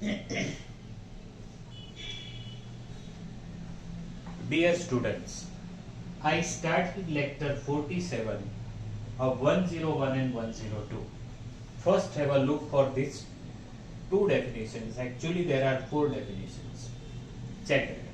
Dear students, I start with lecture 47 of 101 and 102. First have a look for these two definitions. Actually there are four definitions. Check it.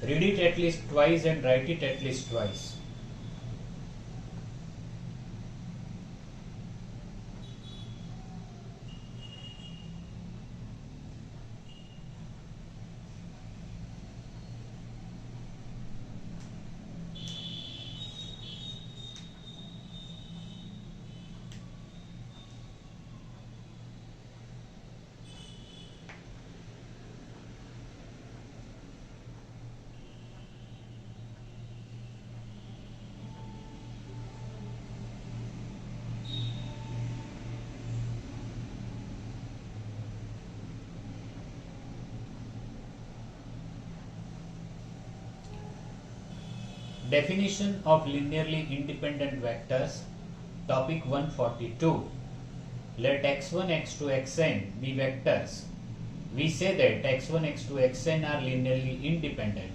Read it at least twice and write it at least twice. Definition of linearly independent vectors. Topic 142. Let x1, x2, xn be vectors. We say that x1, x2, xn are linearly independent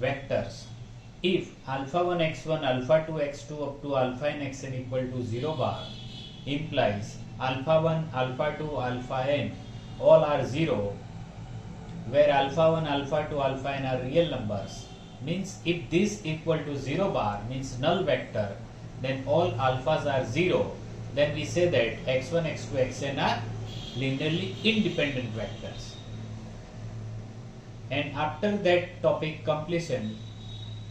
vectors if alpha 1 x1, alpha 2 x2 up to alpha n xn equal to 0 bar implies alpha 1, alpha 2, alpha n all are 0, where alpha 1, alpha 2, alpha n are real numbers. Means if this equal to 0 bar means null vector, then all alphas are 0, then we say that x1, x2, xn are linearly independent vectors. And after that topic completion,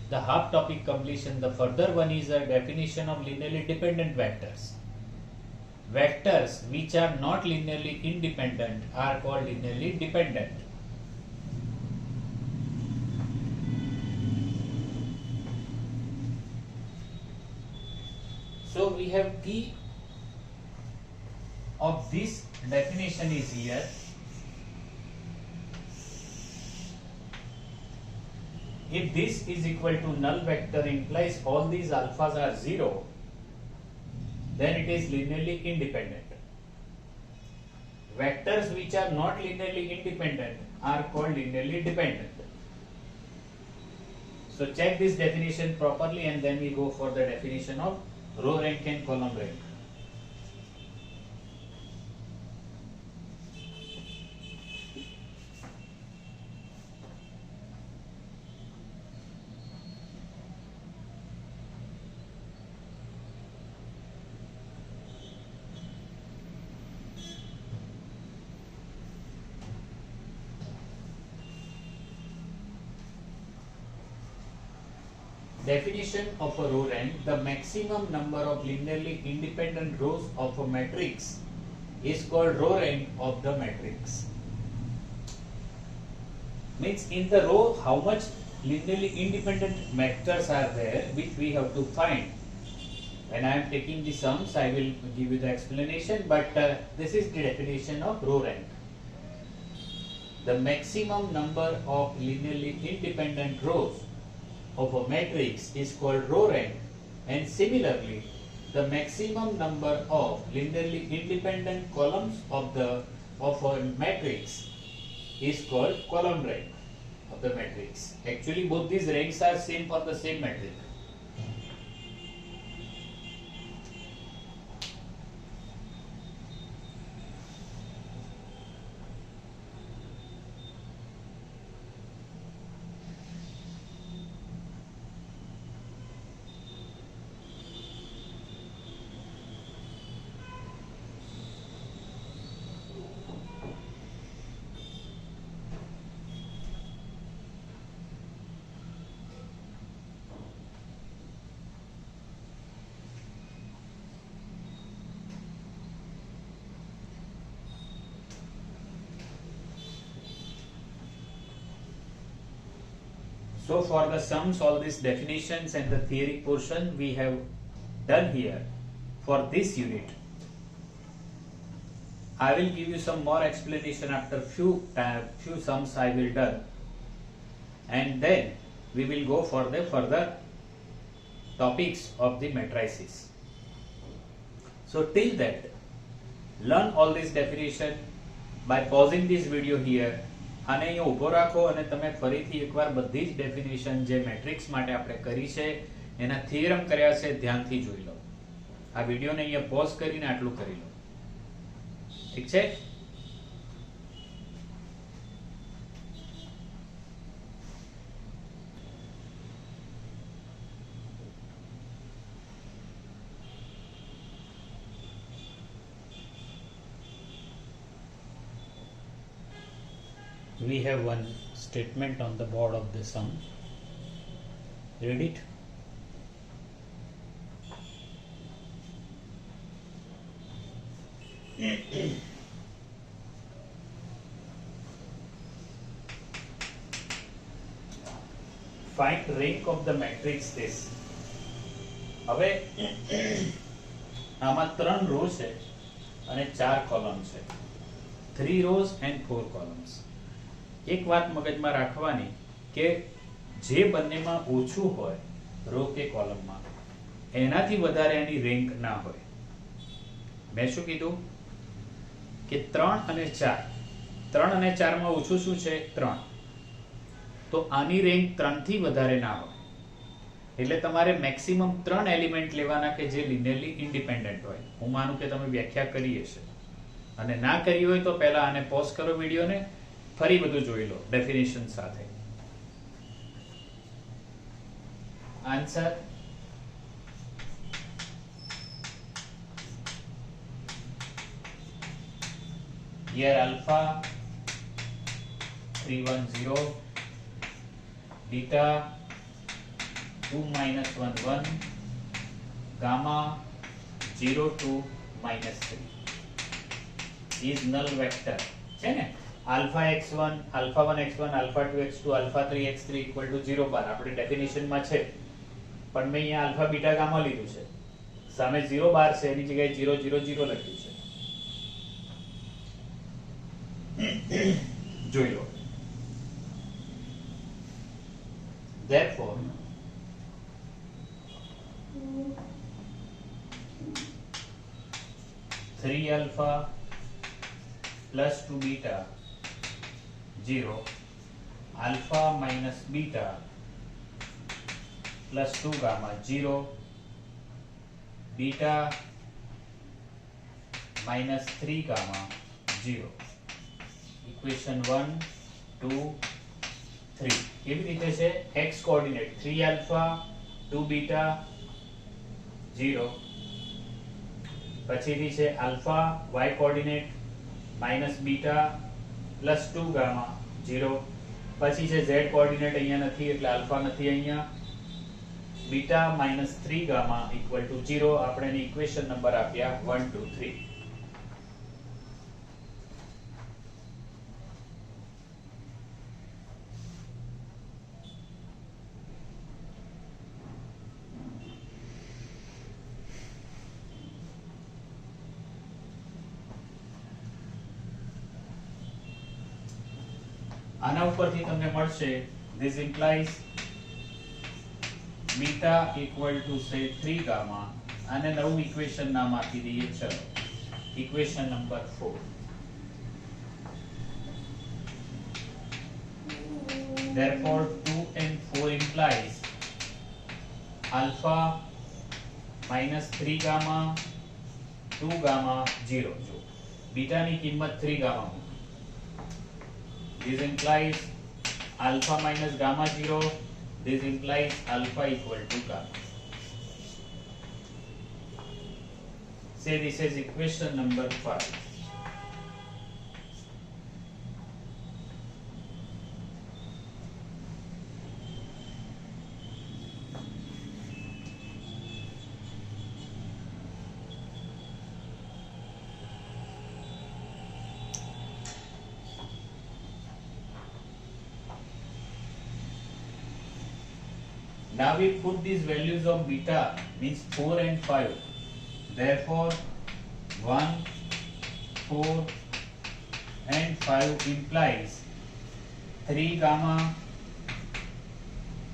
the half topic completion, the further one is a definition of linearly dependent vectors. Vectors which are not linearly independent are called linearly dependent. So we have key of this definition is here. If this is equal to null vector implies all these alphas are 0, then it is linearly independent. Vectors which are not linearly independent are called linearly dependent. So check this definition properly and then we go for the definition of row rank and column rank. Definition of a row rank: the maximum number of linearly independent rows of a matrix is called row rank of the matrix. Means in the row how much linearly independent vectors are there, which we have to find. When I am taking the sums, I will give you the explanation, but this is the definition of row rank. The maximum number of linearly independent rows of a matrix is called row rank, and similarly the maximum number of linearly independent columns of a matrix is called column rank of the matrix. Actually both these ranks are same for the same matrix. So for the sums, all these definitions and the theory portion we have done here for this unit. I will give you some more explanation after few sums I will done. and then we will go for the further topics of the matrices. So till that, learn all this definition by pausing this video here. આને અહીં ઊભો રાખો અને તમે ફરીથી એકવાર બધી જ ડેફિનેશન જે મેટ્રિક્સ માટે આપણે કરી છે એના થિયરમ કર્યા છે ધ્યાનથી જોઈ લો. આ વિડિયોને અહીંયા પોઝ કરીને આટલું કરી લો. ઠીક છે? We have one statement on the board of the sum. Read it. Find rank of the matrix this. હવે આમાં 3 રો છે અને 4 કોલમ છે. 3 rows and 4 columns. એક વાત મગજમાં રાખવાની કે જે બંનેમાં ઓછું હોય રો કે કોલમમાં એનાથી વધારે એની રેન્ક ના હોય. મેં શું કીધું કે 3 અને 4, 3 અને 4 માં ઓછું શું છે? 3. તો આની રેન્ક 3 થી વધારે ના હોય. એટલે તમારે મેક્સિમમ 3 એલિમેન્ટ લેવાના કે જે લિનિયરલી ઇન્ડિપેન્ડન્ટ હોય. હું માનું કે તમે વ્યાખ્યા કરી હશે, અને ના કરી હોય તો પહેલા આને પોઝ કરો વિડિયોને, ફરી બધું જોઈ લો ડેફિનેશન સાથે. Answer here alpha 310, beta 2 minus 1 1, gamma 0 2 minus 3 is null vector છે ને. alpha x1, alpha 1 x1, alpha 2 x2, alpha 3 x3 equal to 0 બાર આપણે ડેફિનેશન માં છે, પણ મેં અહીંયા alpha beta gamma લીધું છે. સામે 0 બાર છે, એની જગ્યાએ 0 0 0 લખ્યું છે. જોઈ લો. therefore three alpha plus 2 beta 0, alpha minus beta plus 2 gamma 0, beta minus 3 gamma 0. Equation 1 2 3 કેવી રીતે છે? x કોઓર્ડિનેટ 3 alpha 2 beta 0, પછીથી છે alpha y coordinate minus beta plus 2 gamma 0, પછી છે z કોઓર્ડિનેટ અહીંયા નથી એટલે alpha નથી અહીંયા, beta minus 3 gamma equal to 0. આપણે ની ઇક્વેશન નંબર આપ્યા 1 2 3. આના ઉપરથી તમને મળશે this implies beta equal to say 3 gamma, અને નવું ઇક્વેશન નામ આપી દઈએ. ચલો equation number 4. therefore 2 and 4 implies alpha minus 3 gamma 2 gamma 0. જો બીટા ની કિંમત 3 gamma. This implies alpha minus gamma 0. This implies alpha equal to gamma. Say this is equation number 5. Now we put these values of beta means 4 and 5. Therefore 1, 4 and 5 implies 3 gamma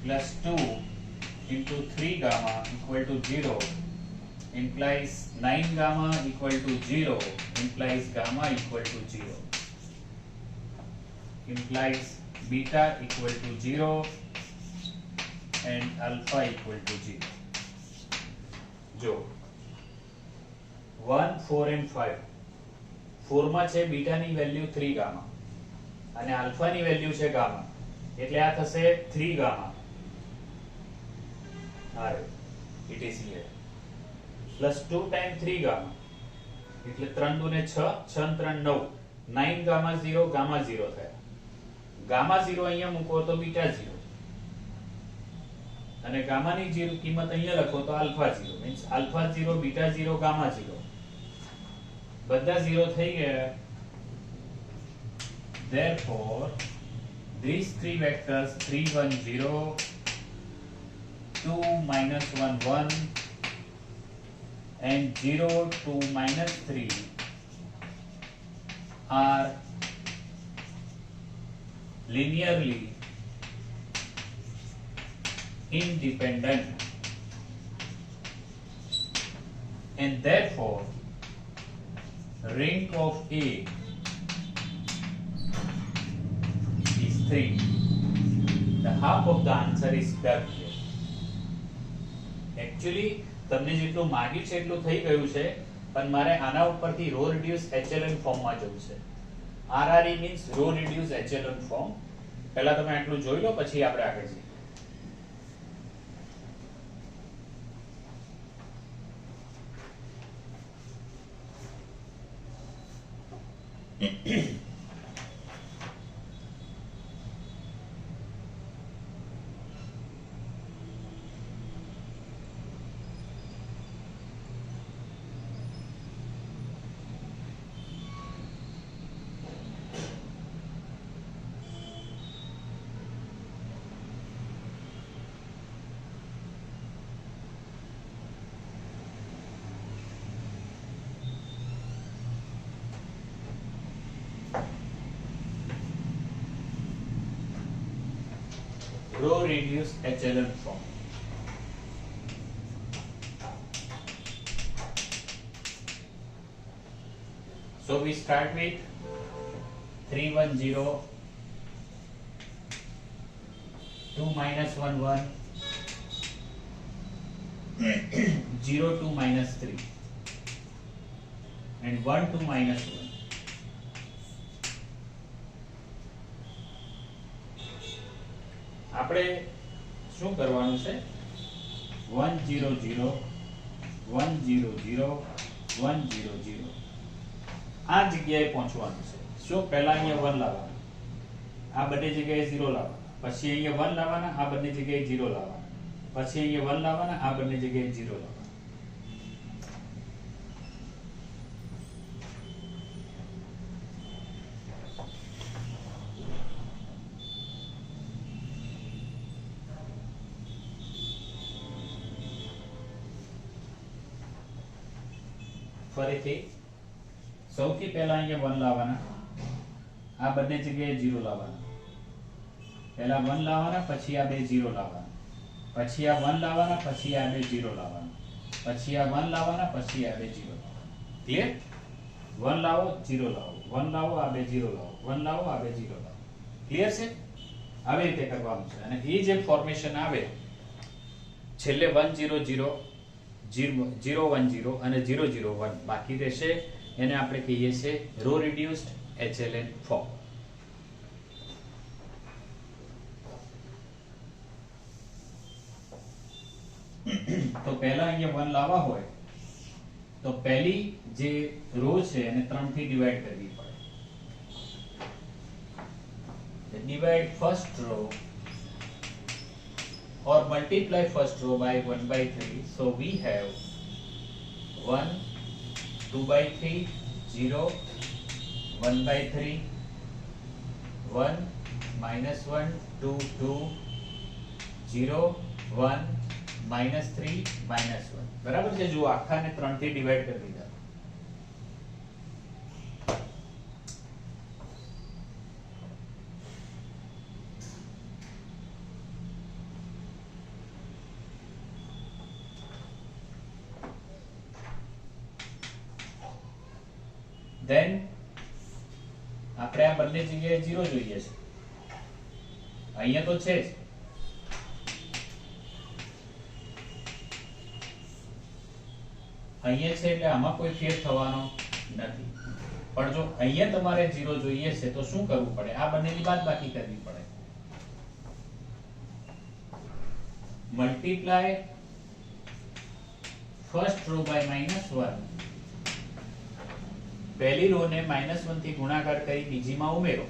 plus 2 into 3 gamma equal to 0 implies 9 gamma equal to 0 implies gamma equal to 0 implies beta equal to 0 and alpha equal to 0. જો 1 4 and 5 4 માં છે beta ની value 3 gamma અને alpha ની value છે gamma એટલે આ થશે 3 gamma are it is here plus 2 time 3 gamma એટલે 3 2 ને 6 6 ને 3 9 9 ગામા 0 ગામા 0 થયા ગામા 0 અહીંયા મૂકો તો બીટા 0 અને ગામા ની 0 કિંમત અહીંયા લખો તો alpha 0 means alpha 0 beta 0 gamma 0 બધા 0 થઈ ગયા. Therefore these three vectors 3 1 0 2 minus 1 1 and 0 2 minus 3 are linearly independent and therefore rank of A is 3. The half of the answer is done here. Actually તમને જેટલું માંગ્યું છે એટલું થઈ ગયું છે પણ મારે આના ઉપરથી રો રિડ્યુસ એચેલોન ફોર્મમાં જવું છે. RRE means row reduce echelon form. પહેલા તમે આટલું જોઈ લો પછી આપણે આગળ જઈએ. Row reduced echelon form. So we start with 3 1 0 2 minus 1 1 0 2 minus 3 and 1 2 minus 1. આપણે શું કરવાનું છે 1 0 0 1 0 0 1 0 0 આ જગ્યાએ પહોંચવાનું છે. શું પહેલા અહીંયા 1 લાવવાનું, આ બંને જગ્યાએ 0 લાવવાના, પછી અહીંયા 1 લાવવાના, આ બંને જગ્યાએ 0 લાવવાના, પછી અહીંયા 1 લાવવાના, આ બંને જગ્યાએ 0 લાવવાના. ફરીથી સૌથી પહેલા અહીંયા 1 લાવવાના, આ બંને જગ્યાએ 0 લાવવાના, પહેલા 1 લાવવાના, પછી આ બે 0 લાવવાના, પછી આ 1 લાવવાના, પછી આ બે 0 લાવવાના, પછી આ 1 લાવવાના, પછી આ બે 0 લાવવાના. ક્લિયર? 1 લાવો 0 લાવો, 1 લાવો આ બે 0 લાવો, 1 લાવો આ બે 0 લાવો. ક્લિયર છે? આવી રીતે કરવાનું છે. અને એ જે ફોર્મેશન આવે છેલ્લે 1 0 0 0 1 0 અને 0 0 1 બાકી રહેશે, એને આપણે કહીએ છીએ રો રિડ્યુસ્ડ એચએલએન ફોર્મ. તો પહેલા અહીંયા 1 લાવવા હોય તો પહેલી જે રો છે એને 3 થી ડિવાઈડ કરવી પડે. Divide first row or multiply first row by 1 by 3. So we have 1 2 by 3 0 1 by 3 1 minus 1 2 2 0 1 minus 3 minus 1. બરાબર છે? જો આખાને 3 થી ડિવાઈડ કરી દીધા. ધેન આપણે આ બંને જગ્યાએ 0 જોઈએ છે, અહીંયા તો છે જ, અહીંયા છે એટલે આમાં કોઈ ફેર થવાનો નથી, પણ જો અહીંયા તમારે 0 જોઈએ છે તો શું કરવું પડે? આ બંનેની બાદબાકી કરવી પડે. મલ્ટીપ્લાય ફર્સ્ટ રો બાય -1, પહેલી રો ને -1 થી ગુણાકાર કરી બીજીમાં ઉમેરો.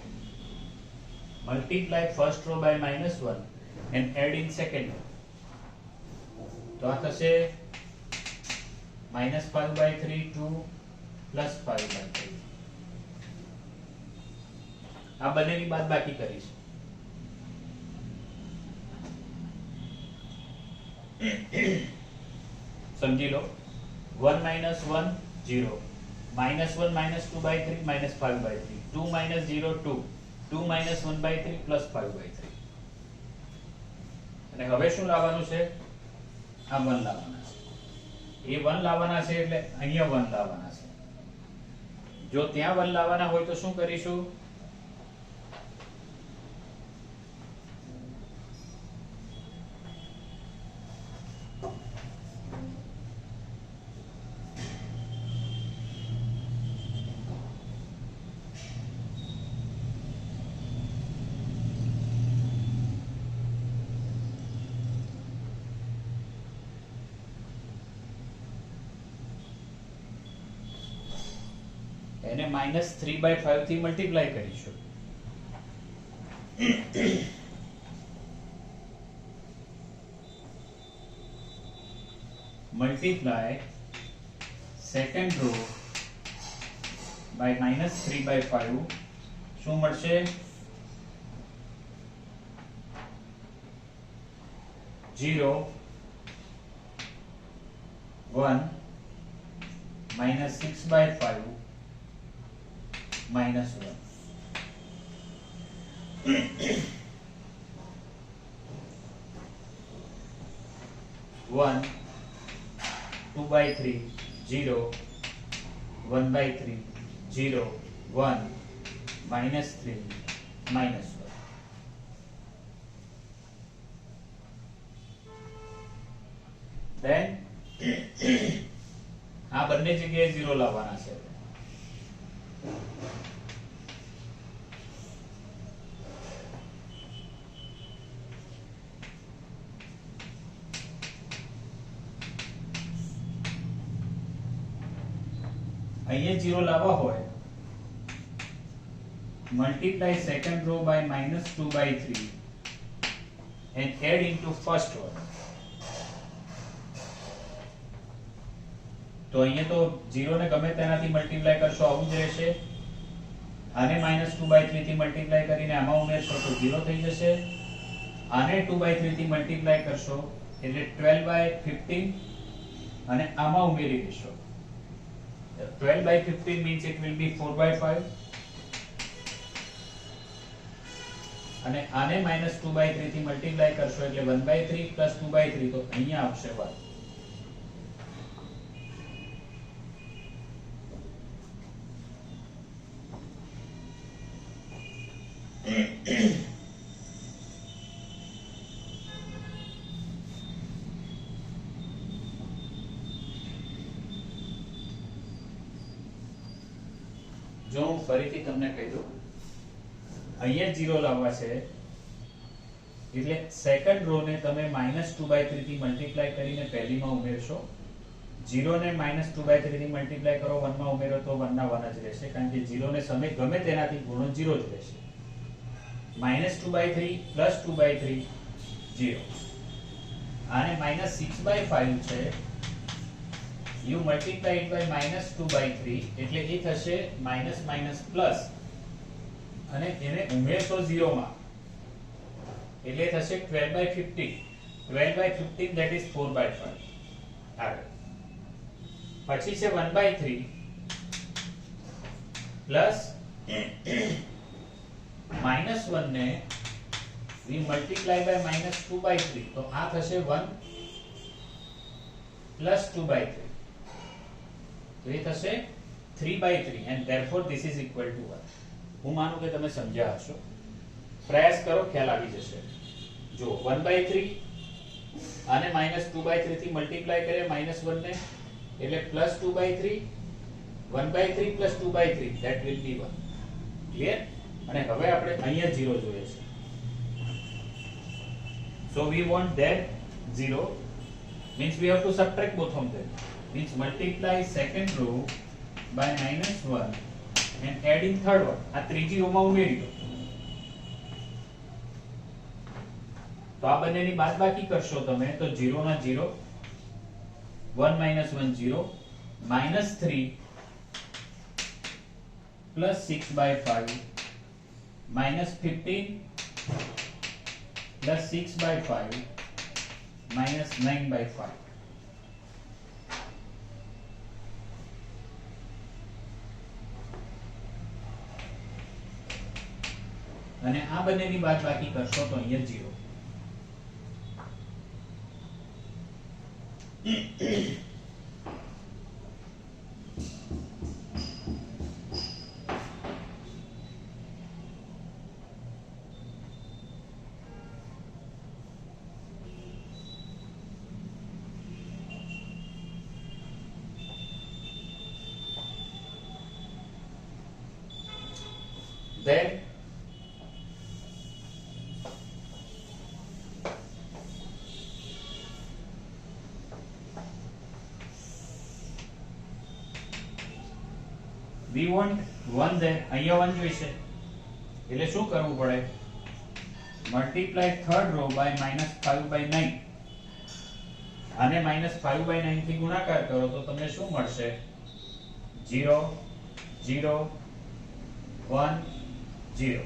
Multiply first row by -1 and add in second row. તો આ થશે -5/3 to +5/3. આ બંનેની બાદબાકી કરીશું. સમજી લો 1 - 1 0, -1 - 2/3 -5/3, 2 - 0 2, 2 - 1/3 +5/3. અને હવે શું લાવવાનું છે? આ 1 લાવવાના છે. એ 1 લાવવાના છે એટલે અહીંયા 1 લાવવાના છે. જો ત્યાં 1 લાવવાના હોય તો શું કરીશું? એને -3/5 થી મલ્ટીપ્લાય કરીશું. મલ્ટીપ્લાય સેકન્ડ રો બાય -3/5, શું મળશે? 0 1 -6/5 -1. 1 2/3 0 1/3 0 1 -3 -1. then આ બંને જગ્યાએ 0 લાવવાના છે. અહીંયા 0 લાવવા હોય, multiply second row by -2/3 and add into first row. તો અહીંયા તો 0 ને ગમે તેનાથી મલ્ટીપ્લાય કરશો આવું જ રહેશે. આને -2/3 થી મલ્ટીપ્લાય કરીને આમાં ઉમેરશો તો 0 થઈ જશે. આને 2/3 થી મલ્ટીપ્લાય કરશો એટલે 12/15 અને આમાં ઉમેરી દેશો. 12/15 means it will be 4/5 અને આને -2/3 થી મલ્ટીપ્લાય કરશો એટલે 1/3 + 2/3 તો અહીંયા આવશે 1. જો હું ફરીથી તમને કહી દઉં, અહીંયા 0 લાવવા છે એટલે સેકન્ડ રો ને તમે -2/3 થી મલ્ટીપ્લાય કરીને પહેલીમાં ઉમેરશો. 0 ને -2/3 થી મલ્ટીપ્લાય કરો 1 માં ઉમેરો તો 1 ના 1 જ રહેશે, કારણ કે 0 ને સમય ગમે તેનાથી ગુણો 0 જ રહેશે. -2/3 + 2/3 0. આને -6/5 છે, you multiply it by -2/3 એટલે એ થશે પ્લસ અને એને ઉમેરશો 0 માં એટલે થશે 12/15. 12/15 that is 4/5. આગળ પછી છે 1/3 પ્લસ -1 ને we multiply by -2/3 તો આ થશે 1 + 2/3 તો એ થશે 3/3 and therefore this is equal to 1. હું માનું કે તમે સમજ્યા હશો. પ્રયાસ કરો, ખ્યાલ આવી જશે. જો 1/3 આને -2/3 થી મલ્ટીપ્લાય કરીએ -1 ને એટલે +2/3, 1/3 + 2/3 that will be 1. ક્લિયર? અને હવે આપણે અહીંયા 0 જોઈએ છે. So we want that 0 means we have to subtract both of them. Means multiply second row by -1 and add in third one. આ ત્રીજી રો માં ઉમેરી દો. તો આ બંનેની બાદબાકી કરશો તમે તો 0 ના 0, 1 - 1 0, -3 plus 6/5 -15 plus 6/5 -9/5. અને આ બંનેની બાદબાકી કરશો તો અહીંયા 0. Then we want 1 there. અહીંયા 1 જોઈશે એટલે શું કરવું પડે? Multiply third row by -5/9. આને -5/9 થી ગુણાકાર કરો તો તમને શું મળશે? 0 0 1 0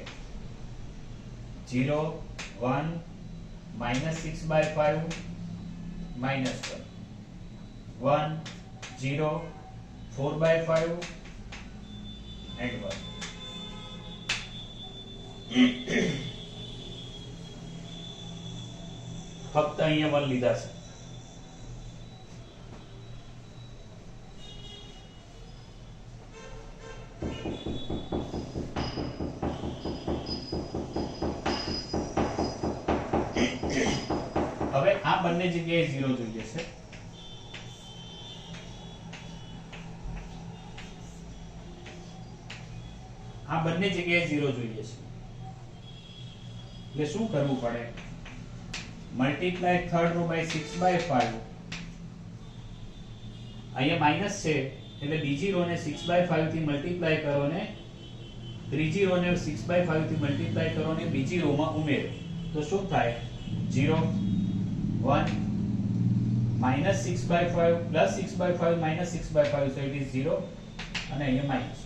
0 1 -6/5 -1 1 0 4/5 and 1. ફક્ત અહીંયા 1 લીધા છે. હવે આ બંને જગ્યાએ 0 જોઈએ છે. આ બંને જગ્યાએ 0 જોઈએ છે એટલે શું કરવું પડે? Multiply third row by 6/5. અહીંયા માઈનસ છે એટલે બીજી રો ને 6/5 થી મલ્ટીપ્લાય કરો ને ત્રીજી રો ને 6/5 થી મલ્ટીપ્લાય કરો ને બીજી રો માં ઉમેરો તો શું થાય? 0 1 -6/5 plus 6/5 minus 6/5 so it is 0 અને અહીંયા માઈનસ.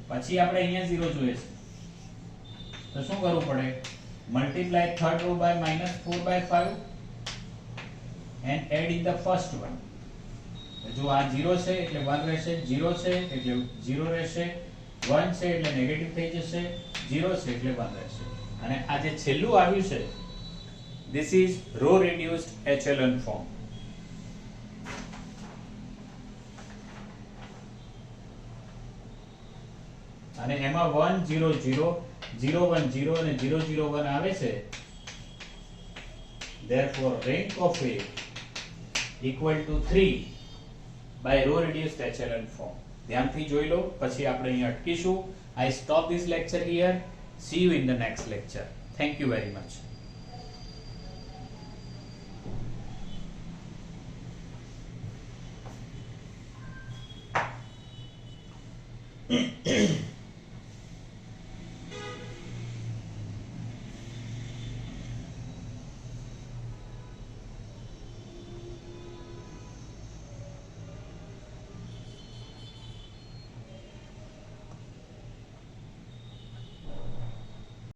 પછી આપણે અહીંયા 0 જોઈએ છે તો શું કરવું પડે? Multiply third row by -4/5 and add in the first one. જો આ 0 છે એટલે 1 રહેશે, 0 છે એટલે 0 રહેશે, 1 છે એટલે નેગેટિવ થઈ જશે, 0 છે એટલે 1 રહેશે. અને આ જે છેલ્લું આવ્યું છે this is row reduced echelon form. અને એમાં 1 0 0 0 1 0 અને 0 0 1 આવે છે. therefore rank of A equal to 3 by row reduced echelon form. ધ્યાનથી જોઈ લો પછી આપણે અહીં અટકીશું. I stop this lecture here. See you in the next lecture. Thank you very much.